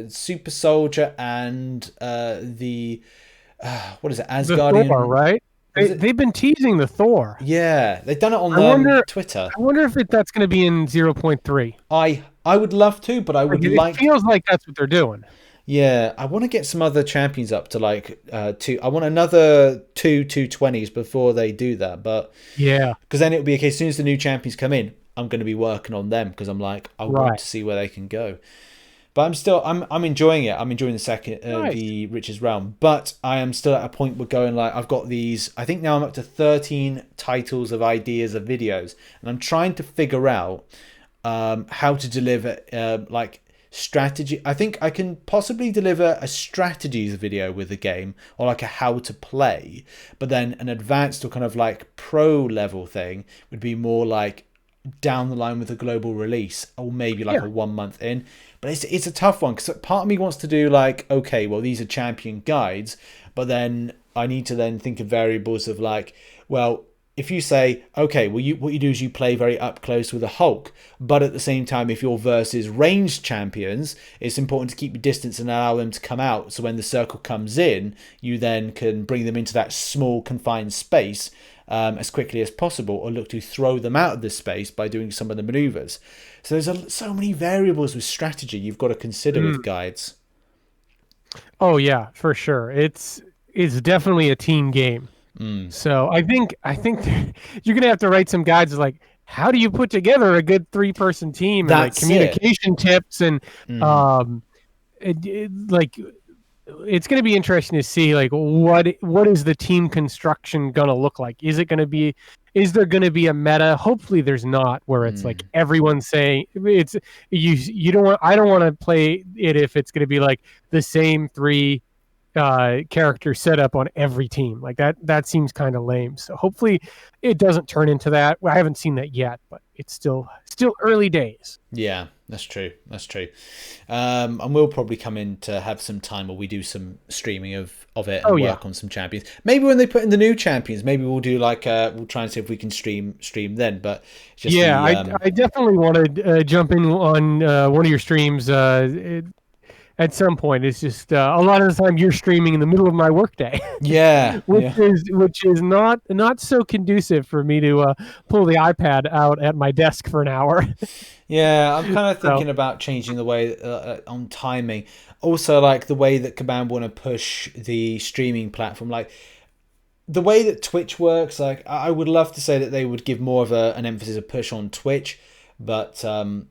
Soldier and the what is it? Asgardian, the Thor, right? They've been teasing the Thor. Yeah, they've done it on Twitter. I wonder if that's going to be in 0.3. I would love to, but I would like. It feels like that's what they're doing. Yeah, I want to get some other champions up to like 2. I want another 220s before they do that, but because then it'll be okay. As soon as the new champions come in, I'm going to be working on them because I'm like, I want to see where they can go. But I'm enjoying it. I'm enjoying the second the Rich's Realm, but I am still at a point where going like, I've got these. I think now I'm up to 13 titles of ideas of videos, and I'm trying to figure out how to deliver like. Strategy. I think I can possibly deliver a strategies video with the game, or like a how to play, but then an advanced or kind of like pro level thing would be more like down the line with a global release, or maybe like a 1 month in. But it's a tough one because part of me wants to do like, okay, well, these are champion guides, but then I need to then think of variables of like, well, if you say, okay, well, what you do is you play very up close with a Hulk, but at the same time, if you're versus ranged champions, it's important to keep your distance and allow them to come out. So when the circle comes in, you then can bring them into that small confined space as quickly as possible, or look to throw them out of this space by doing some of the maneuvers. So there's so many variables with strategy you've got to consider with guides. Oh yeah, for sure. It's definitely a team game. So I think you're gonna have to write some guides like, how do you put together a good 3-person team, and like communication tips, and like it's gonna be interesting to see like what is the team construction gonna look like. Is there gonna be a meta? Hopefully there's not, where it's like everyone's saying it's you don't want. I don't want to play it if it's gonna be like the same 3 character setup on every team. Like that seems kind of lame. So hopefully it doesn't turn into that. I haven't seen that yet, but it's still early days. Yeah, That's true. That's true. And we'll probably come in to have some time where we do some streaming of it and work on some champions. Maybe when they put in the new champions, maybe we'll do like we'll try and see if we can stream then. But just I definitely want to jump in on one of your streams at some point. It's just a lot of the time you're streaming in the middle of my workday. Yeah, which is not so conducive for me to pull the iPad out at my desk for an hour. Yeah, I'm kind of thinking about changing the way on timing. Also, like the way that Kabam want to push the streaming platform, like the way that Twitch works. Like I would love to say that they would give more of an emphasis, a push on Twitch, but the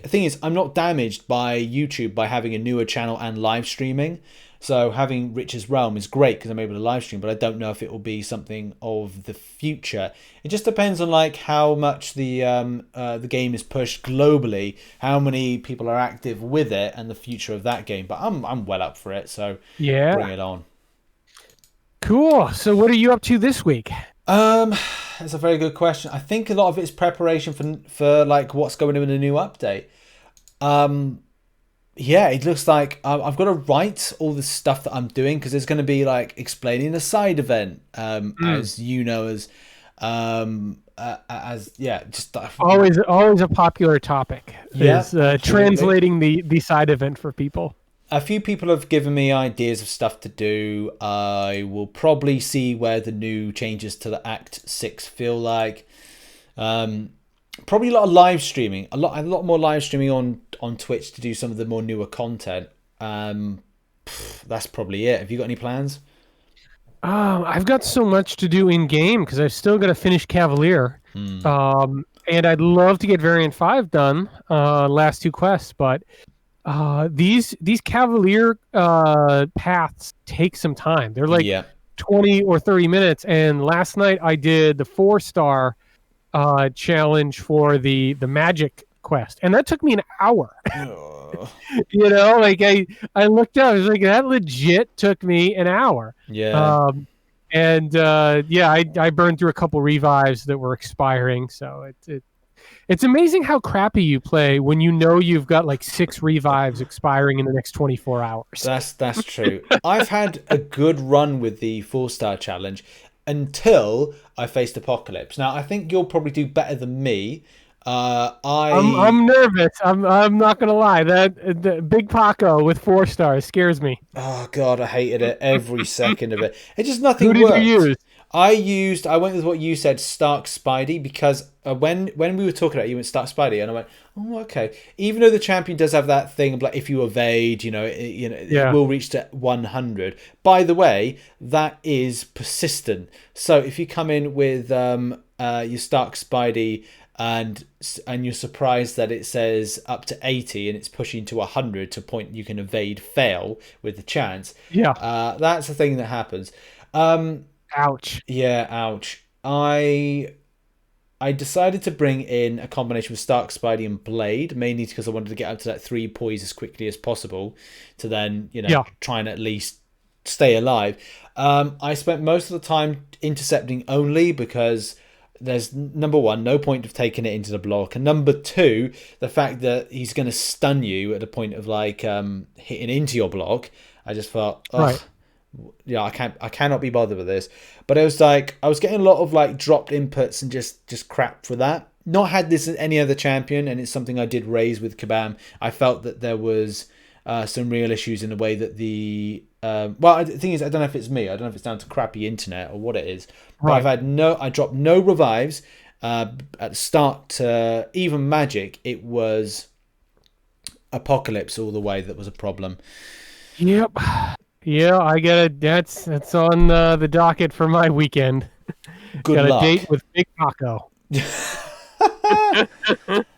thing is, I'm not damaged by YouTube by having a newer channel and live streaming. So having Rich's Realm is great because I'm able to live stream, but I don't know if it will be something of the future. It just depends on like how much the game is pushed globally, how many people are active with it, and the future of that game. But I'm well up for it, so bring it on. Cool. So what are you up to this week? That's a very good question. I think a lot of it's preparation for like what's going on in the new update. Yeah, it looks like I've got to write all the stuff that I'm doing because there's going to be like explaining a side event, as you know, just always a popular topic. Is translating the side event for people. A few people have given me ideas of stuff to do. I will probably see where the new changes to the Act 6 feel like. Probably a lot of live streaming, a lot more live streaming on Twitch to do some of the more newer content. That's probably it. Have you got any plans? I've got so much to do in game because I've still got to finish Cavalier. And I'd love to get Variant 5 done, last 2 quests, but these Cavalier paths take some time. They're like 20 or 30 minutes, and last night I did the 4-star challenge for the magic quest, and that took me an hour. You know, like I looked up, I was like, that legit took me an hour. I burned through a couple revives that were expiring, so it's amazing how crappy you play when you know you've got like 6 revives expiring in the next 24 hours. That's true. I've had a good run with the 4-star challenge until I faced Apocalypse. Now I think you'll probably do better than me. I'm nervous. I'm not gonna lie. That Big Paco with 4 stars scares me. Oh god, I hated it every second of it. It just nothing worked. Who did you use? I went with what you said, Stark Spidey, because when we were talking about it, you went Stark Spidey, and I went, oh okay. Even though the champion does have that thing of like if you evade, it will reach to 100. By the way, that is persistent. So if you come in with your Stark Spidey and you're surprised that it says up to 80 and it's pushing to 100 to a point you can evade fail with the chance. That's the thing that happens. Ouch. Yeah, ouch. I decided to bring in a combination with Stark Spidey and Blade, mainly because I wanted to get up to that 3 poise as quickly as possible to then try and at least stay alive. I spent most of the time intercepting only because there's, number one, no point of taking it into the block, and number two, the fact that he's going to stun you at a point of like hitting into your block. I just thought, I cannot be bothered with this. But it was like I was getting a lot of like dropped inputs and just crap for that. Not had this in any other champion, and it's something I did raise with Kabam. I felt that there was some real issues in the way that the the thing is, I don't know if it's me. I don't know if it's down to crappy internet or what it is. But I dropped no revives at the start to even Magic. It was Apocalypse all the way that was a problem. Yep. Yeah, I get it. That's on the docket for my weekend. Good luck. Got a date with Big Paco.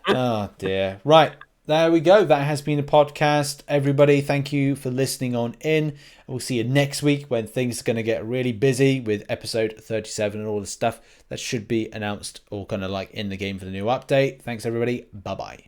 Oh dear. Right. There we go. That has been a podcast. Everybody, thank you for listening on in. We'll see you next week when things are going to get really busy with episode 37 and all the stuff that should be announced or kind of like in the game for the new update. Thanks, everybody. Bye-bye.